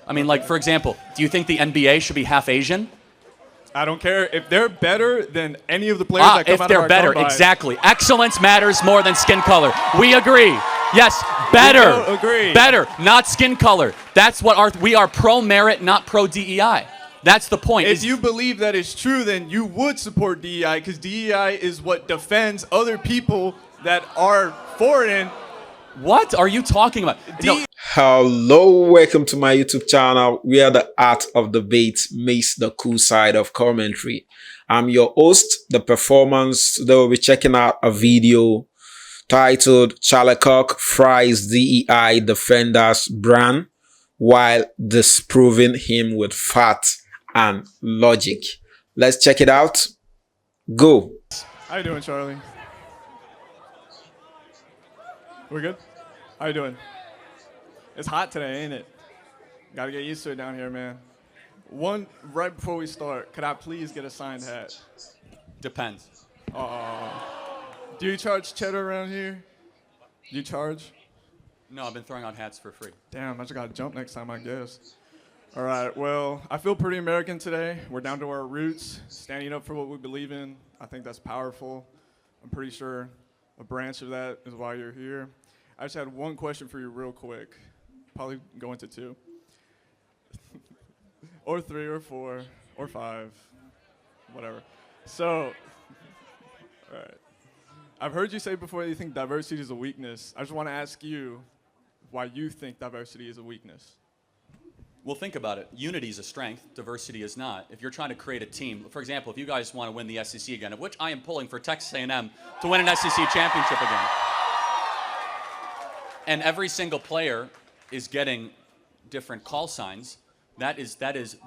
I mean, like, for example, do you think the NBA should be half Asian? I don't care if they're better than any of the players that come If out they're of our better, combine. exactly. Excellence matters more than skin color. We agree. Yes, better. We agree. Better, not skin color. That's what we are pro merit, not pro DEI. That's the point. If you believe that is true, then you would support DEI because DEI is what defends other people that are foreign. What are you talking about? Hello, welcome to my YouTube channel where the art of debate meets the cool side of commentary. I'm your host. The performance, they will be checking out a video titled Charlie Kirk fries DEI defender's brand while disproving him with facts and logic. Let's check it out. Go. How you doing, Charlie? We're good? How you doing? It's hot today, ain't it? Gotta get used to it down here, man. Right before we start, could I please get a signed hat? Depends. Do you charge cheddar around here? Do you charge? No, I've been throwing out hats for free. Damn, I just gotta jump next time, I guess. All right, well, I feel pretty American today. We're down to our roots, standing up for what we believe in. I think that's powerful. I'm pretty sure a branch of that is why you're here. I just had one question for you real quick. Probably go into two. Or three, or four, or five, whatever. So, all right. I've heard you say before that you think diversity is a weakness. I just want to ask you why you think diversity is a weakness. Well, think about it. Unity is a strength. Diversity is not. If you're trying to create a team, for example, if you guys want to win the SEC again, of which I am pulling for Texas A&M to win an SEC championship again, and every single player is getting different call signs, that is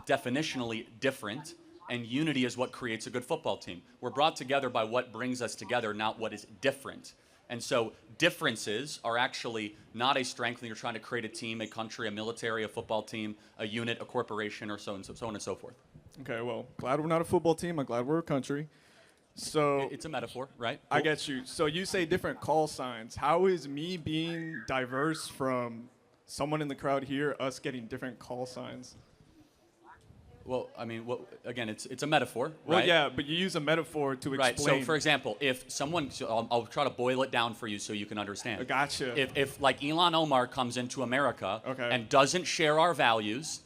definitionally different, and unity is what creates a good football team. We're brought together by what brings us together, not what is different. And so differences are actually not a strength when you're trying to create a team, a country, a military, a football team, a unit, a corporation, or so on and so forth. Okay, well, glad we're not a football team. I'm glad we're a country. So It's a metaphor, right? I get you. So you say different call signs. How is me being diverse from someone in the crowd here, us getting different call signs? Well, I mean, again, it's a metaphor, Well, right? yeah, but you use a metaphor to Right. explain. So, for example, if someone, I'll try to boil it down for you so you can understand. Gotcha. If like Elon Omar comes into America Okay. and doesn't share our values,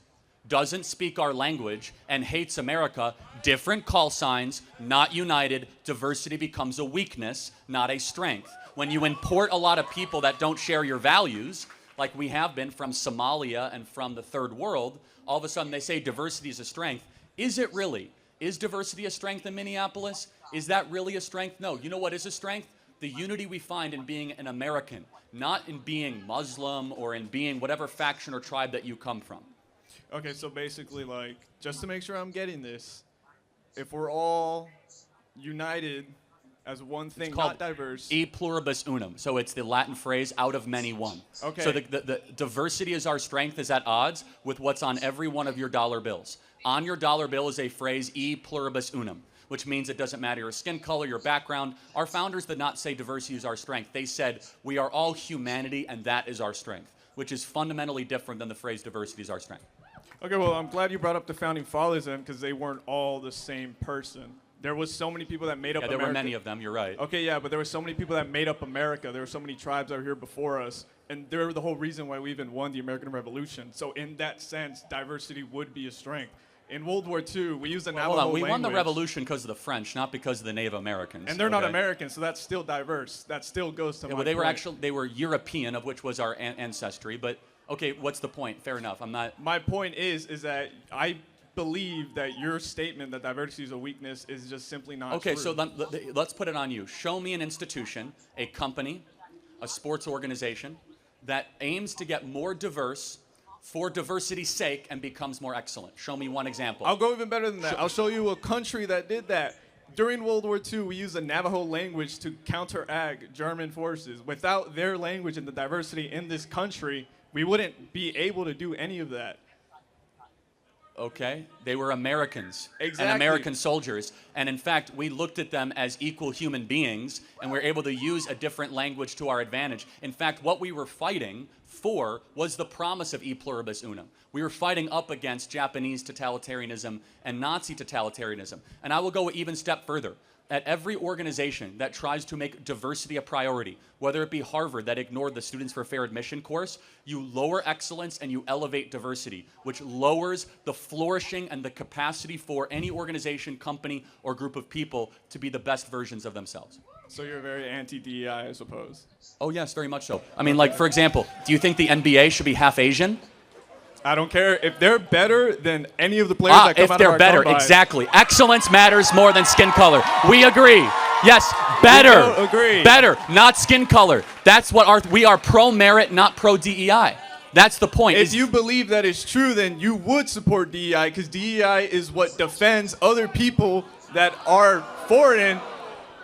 doesn't speak our language, and hates America, different call signs, not united. Diversity becomes a weakness, not a strength. When you import a lot of people that don't share your values, like we have been from Somalia and from the third world, all of a sudden they say diversity is a strength. Is it really? Is diversity a strength in Minneapolis? Is that really a strength? No. You know what is a strength? The unity we find in being an American, not in being Muslim or in being whatever faction or tribe that you come from. Okay, so basically, like, just to make sure I'm getting this, if we're all united as one thing, not diverse. E pluribus unum. So it's the Latin phrase, out of many, one. Okay. So the diversity is our strength is at odds with what's on every one of your dollar bills. On your dollar bill is a phrase, e pluribus unum, which means it doesn't matter your skin color, your background. Our founders did not say diversity is our strength. They said we are all humanity and that is our strength, which is fundamentally different than the phrase diversity is our strength. Okay, well, I'm glad you brought up the founding fathers then, because they weren't all the same person. There was so many people that made up America. There were many of them, you're right. Okay, yeah, but there were so many people that made up America. There were so many tribes that were here before us, and they're the whole reason why we even won the American Revolution. So in that sense, diversity would be a strength. In World War II, we used the Navajo Hold on, we language. won the revolution because of the French, not because of the Native Americans. And they're not Americans, so that's still diverse. That still goes to my well, they point. they were European, of which was our ancestry. But okay, what's the point? Fair enough. I'm not. My point is that I believe that your statement that diversity is a weakness is just simply not true. Okay, so let's put it on you. Show me an institution, a company, a sports organization that aims to get more diverse for diversity's sake and becomes more excellent. Show me one example. I'll go even better than that. I'll show you a country that did that. During World War II, we used the Navajo language to counteract German forces. Without their language and the diversity in this country, we wouldn't be able to do any of that. Okay, they were Americans and Exactly. American soldiers. And in fact, we looked at them as equal human beings and we're able to use a different language to our advantage. In fact, what we were fighting for was the promise of e pluribus unum. We were fighting up against Japanese totalitarianism and Nazi totalitarianism. And I will go even a step further. At every organization that tries to make diversity a priority, whether it be Harvard that ignored the Students for Fair Admission course, you lower excellence and you elevate diversity, which lowers the flourishing and the capacity for any organization, company, or group of people to be the best versions of themselves. So you're very anti-DEI, I suppose. Oh yes, very much so. I mean, like, for example, do you think the NBA should be half Asian? I don't care if they're better than any of the players that come if out they're of our better, combine. exactly. Excellence matters more than skin color. We agree. Yes, better. We don't agree. Better, not skin color. That's what we are pro merit, not pro DEI. That's the point. If you believe that is true, then you would support DEI because DEI is what defends other people that are foreign.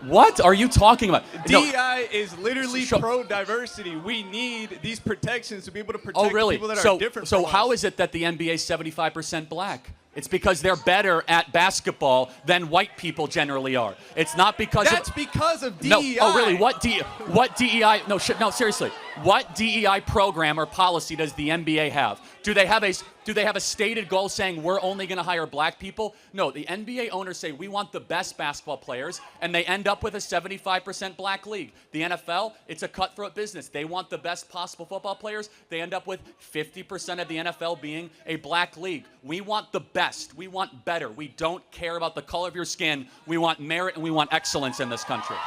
What are you talking about? DEI is literally pro-diversity. We need these protections to be able to protect people that are different from us. So how is it that the NBA is 75% black? It's because they're better at basketball than white people generally are. It's not because That's because of DEI. No, oh really? What DEI? No, seriously. What DEI program or policy does the NBA have? Do they have a stated goal saying we're only going to hire black people? No, the NBA owners say we want the best basketball players, and they end up with a 75% black league. The NFL, it's a cutthroat business. They want the best possible football players. They end up with 50% of the NFL being a black league. We want the best. We want better. We don't care about the color of your skin. We want merit and we want excellence in this country.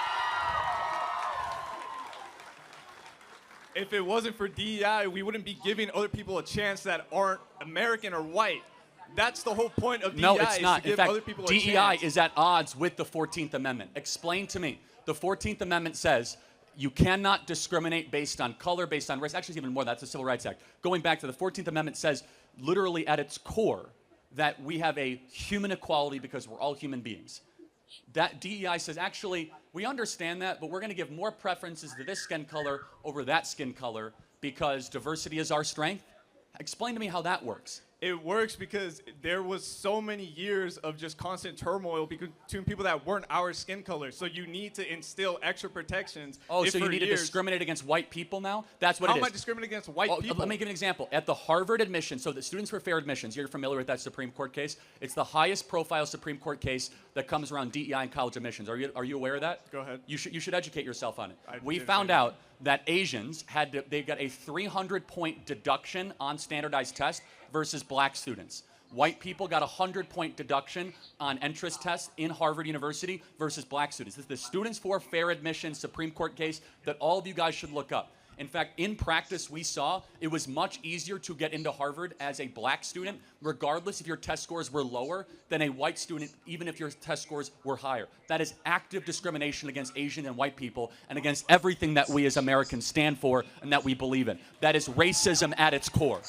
If it wasn't for DEI, we wouldn't be giving other people a chance that aren't American or white. That's the whole point of DEI. No, it's not. Is to give In fact, other people a DEI chance. is at odds with the 14th Amendment. Explain to me. The 14th Amendment says you cannot discriminate based on color, based on race. Actually, it's even more. That's the Civil Rights Act. Going back to the 14th Amendment says literally at its core that we have a human equality because we're all human beings. That DEI says, actually, we understand that, but we're going to give more preferences to this skin color over that skin color because diversity is our strength. Explain to me how that works. It works because there was so many years of just constant turmoil between people that weren't our skin color. So you need to instill extra protections. Oh, so you need to discriminate against white people now? That's what it is. How am I discriminating against white people? Let me give an example. At the Harvard admission, so the Students for Fair Admissions, you're familiar with that Supreme Court case? It's the highest profile Supreme Court case that comes around DEI and college admissions. Are you aware of that? Go ahead. You should educate yourself on it. We didn't found know. out that Asians they got a 300-point deduction on standardized tests versus black students. White people got a 100-point deduction on entrance tests in Harvard University versus black students. This is the Students for Fair Admission Supreme Court case that all of you guys should look up. In fact, in practice, we saw it was much easier to get into Harvard as a black student, regardless if your test scores were lower than a white student, even if your test scores were higher. That is active discrimination against Asian and white people and against everything that we as Americans stand for and that we believe in. That is racism at its core.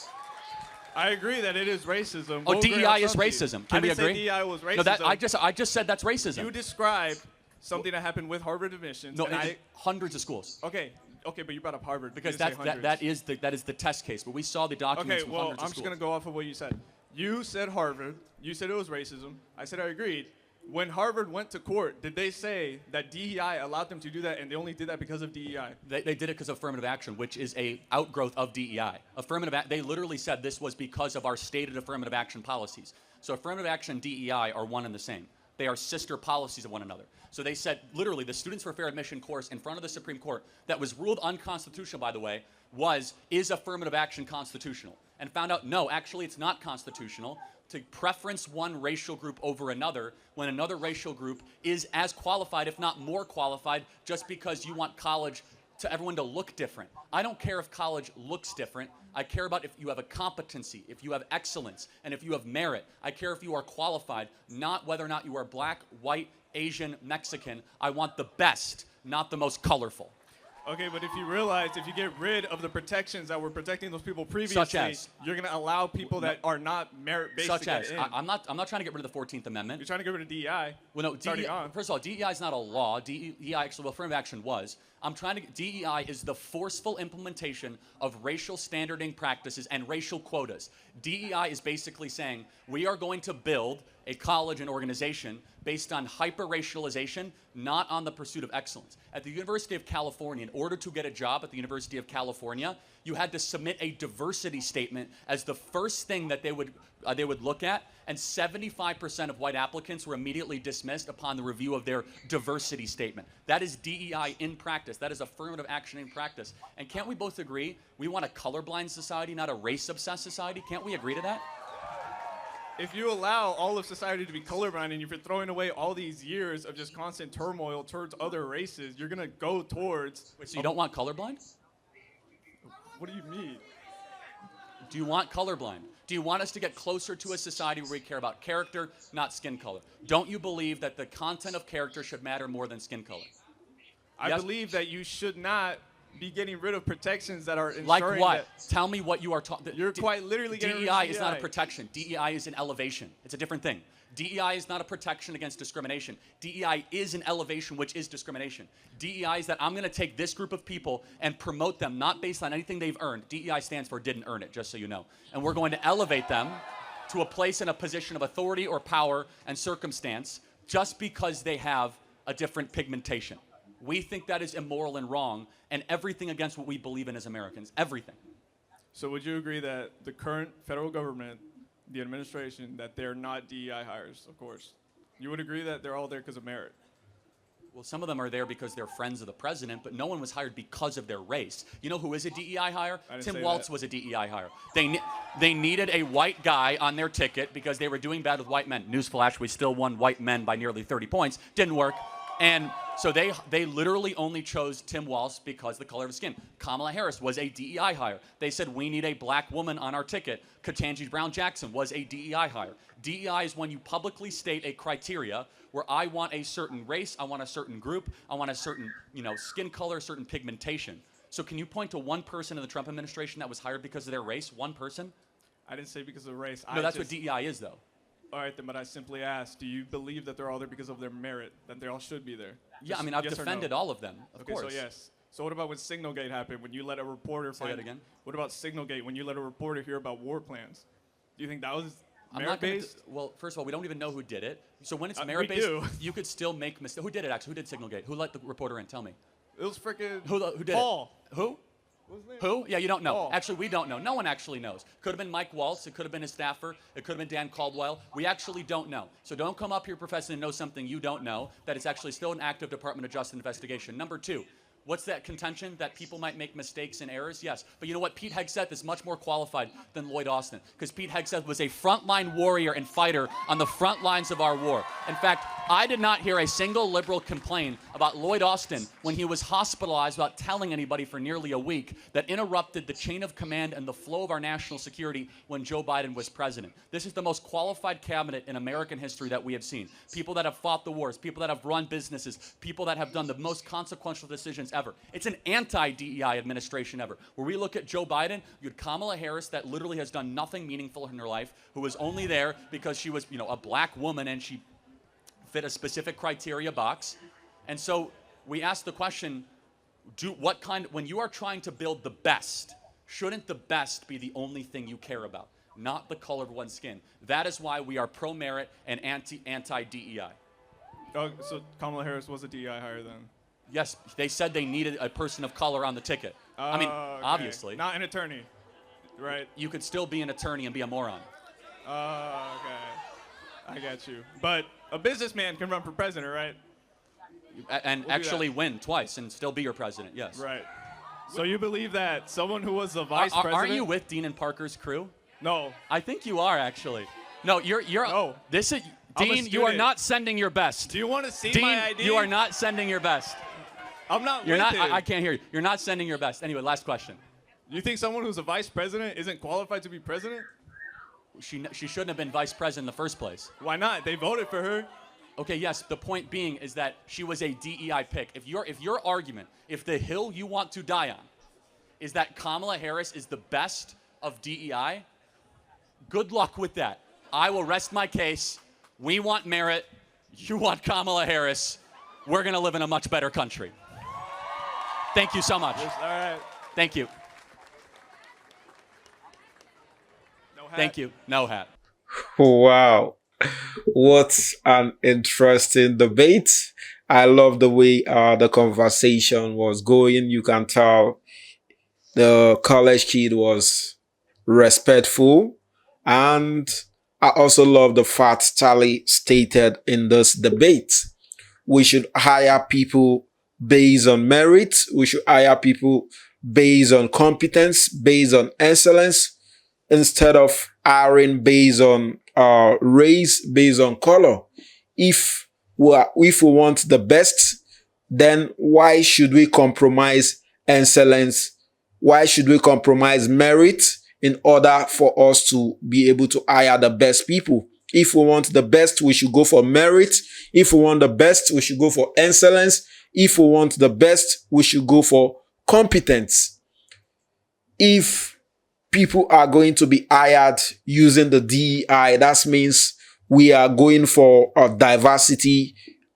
I agree that it is racism. Oh, DEI is racism. Can we agree? I didn't say DEI was racism. No, I just said that's racism. You described something that happened with Harvard admissions. No, hundreds of schools. Okay, but you brought up Harvard. Because that is the test case. But we saw the documents from hundreds of schools. I'm just going to go off of what you said. You said Harvard. You said it was racism. I said I agreed. When Harvard went to court, did they say that DEI allowed them to do that and they only did that because of DEI? They did it because of affirmative action, which is a outgrowth of DEI. They literally said this was because of our stated affirmative action policies. So affirmative action and DEI are one and the same. They are sister policies of one another. So they said, literally, the Students for Fair Admission course in front of the Supreme Court that was ruled unconstitutional, by the way, is affirmative action constitutional? And found out, no, actually it's not constitutional to preference one racial group over another when another racial group is as qualified, if not more qualified, just because you want college to everyone to look different. I don't care if college looks different. I care about if you have a competency, if you have excellence, and if you have merit. I care if you are qualified, not whether or not you are black, white, Asian, Mexican. I want the best, not the most colorful. Okay, but if you realize, if you get rid of the protections that were protecting those people previously, you're going to allow people that are not merit-based to get in. I'm not trying to get rid of the 14th Amendment. You're trying to get rid of DEI. Well, no, first of all, DEI is not a law. DEI, actually, well, affirmative action was. DEI is the forceful implementation of racial standarding practices and racial quotas. DEI is basically saying we are going to build a college and organization based on hyper-racialization, not on the pursuit of excellence. At the University of California, in order to get a job at the University of California, you had to submit a diversity statement as the first thing that they would look at, and 75% of white applicants were immediately dismissed upon the review of their diversity statement. That is DEI in practice. That is affirmative action in practice. And can't we both agree we want a colorblind society, not a race-obsessed society? Can't we agree to that? If you allow all of society to be colorblind and if you're throwing away all these years of just constant turmoil towards other races, you're going to go towards... Wait, so you don't want colorblind? What do you mean? Do you want colorblind? Do you want us to get closer to a society where we care about character, not skin color? Don't you believe that the content of character should matter more than skin color? I believe that you should not be getting rid of protections that are ensuring like what? That Tell me what you are talking. You're quite literally getting rid of DEI is not a protection. DEI is an elevation. It's a different thing. DEI is not a protection against discrimination. DEI is an elevation, which is discrimination. DEI is that I'm going to take this group of people and promote them, not based on anything they've earned. DEI stands for didn't earn it, just so you know. And we're going to elevate them to a place in a position of authority or power and circumstance just because they have a different pigmentation. We think that is immoral and wrong, and everything against what we believe in as Americans. Everything. So would you agree that the current federal government, the administration, that they're not DEI hires, of course? You would agree that they're all there because of merit? Well, some of them are there because they're friends of the president, but no one was hired because of their race. You know who is a DEI hire? Tim Walz was a DEI hire. They needed a white guy on their ticket because they were doing bad with white men. Newsflash, we still won white men by nearly 30 points. Didn't work. And so they literally only chose Tim Walz because of the color of his skin. Kamala Harris was a DEI hire. They said, we need a black woman on our ticket. Ketanji Brown Jackson was a DEI hire. DEI is when you publicly state a criteria where I want a certain race, I want a certain group, I want a certain skin color, certain pigmentation. So can you point to one person in the Trump administration that was hired because of their race? One person? I didn't say because of race. No, that's what DEI is, though. All right, then, but I simply asked, do you believe that they're all there because of their merit, that they all should be there? Yeah, I mean, I've defended all of them, of course. Okay, so yes. So what about when Signalgate happened, when you let a reporter Say that again? What about Signalgate, when you let a reporter hear about war plans? Do you think that was merit-based? Well, first of all, we don't even know who did it. So when it's merit-based, we do. you could still make mistakes. Who did it, actually? Who did Signalgate? Who let the reporter in? Tell me. It was freaking Who did Paul. it? Who? Who? Yeah, you don't know. Actually, we don't know. No one actually knows. Could have been Mike Waltz. It could have been his staffer. It could have been Dan Caldwell. We actually don't know. So don't come up here professing to know something you don't know, that it's actually still an active Department of Justice investigation. Number two, what's that contention? That people might make mistakes and errors? Yes. But you know what? Pete Hegseth is much more qualified than Lloyd Austin, because Pete Hegseth was a frontline warrior and fighter on the front lines of our war. In fact, I did not hear a single liberal complain about Lloyd Austin when he was hospitalized without telling anybody for nearly a week, that interrupted the chain of command and the flow of our national security when Joe Biden was president. This is the most qualified cabinet in American history that we have seen. People that have fought the wars, people that have run businesses, people that have done the most consequential decisions ever. It's an anti-DEI administration ever. Where we look at Joe Biden, you had Kamala Harris that literally has done nothing meaningful in her life, who was only there because she was, a black woman and she fit a specific criteria box. And so we asked the question, when you are trying to build the best, shouldn't the best be the only thing you care about, not the color of one's skin? That is why we are pro-merit and anti-DEI. Oh, so Kamala Harris was a DEI hire then? Yes, they said they needed a person of color on the ticket. I mean, okay. Obviously. Not an attorney, right? You could still be an attorney and be a moron. Okay. I got you. But a businessman can run for president, right? And actually win twice and still be your president, yes. Right. So you believe that someone who was the vice president... Aren't you with Dean and Parker's crew? No. I think you are, actually. No, you're... No. This is... Dean, you are not sending your best. Do you want to see Dean, my ID? You are not sending your best. I'm not You're with not. it. I can't hear you. You're not sending your best. Anyway, last question. You think someone who's a vice president isn't qualified to be president? She shouldn't have been vice president in the first place. Why not? They voted for her. Okay, yes. The point being is that she was a DEI pick. If your argument, if the hill you want to die on, is that Kamala Harris is the best of DEI, good luck with that. I will rest my case. We want merit. You want Kamala Harris. We're going to live in a much better country. Thank you so much. All right. Thank you. No hat. Thank you. No hat. Wow. What an interesting debate. I love the way the conversation was going. You can tell the college kid was respectful. And I also love the fact Charlie stated in this debate. We should hire people based on merit. We should hire people based on competence, based on excellence, instead of hiring based on race, based on color. If we want the best, then why should we compromise excellence? Why should we compromise merit in order for us to be able to hire the best people? If we want the best, we should go for merit. If we want the best, we should go for excellence. If we want the best, we should go for competence. If people are going to be hired using the DEI, that means we are going for diversity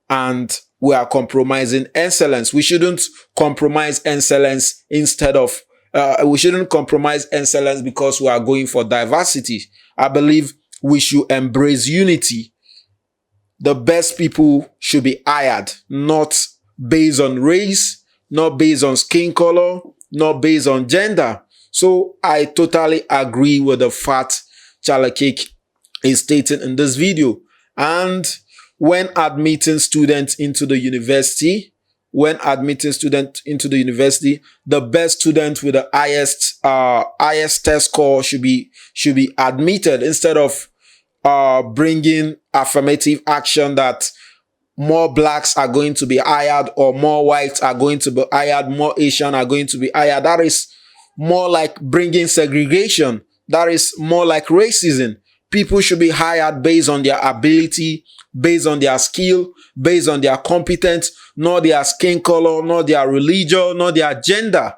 and we are compromising excellence. We shouldn't compromise excellence we shouldn't compromise excellence because we are going for diversity. I believe we should embrace unity. The best people should be hired, not based on race, not based on skin color, not based on gender. So I totally agree with the fact Charlie Kirk is stating in this video. And when admitting students into the university, the best student with the highest test score should be admitted, instead of bringing affirmative action that more blacks are going to be hired, or more whites are going to be hired, more Asian are going to be hired. That is more like bringing segregation. That is more like racism. People should be hired based on their ability, based on their skill, based on their competence, not their skin color, not their religion, not their gender.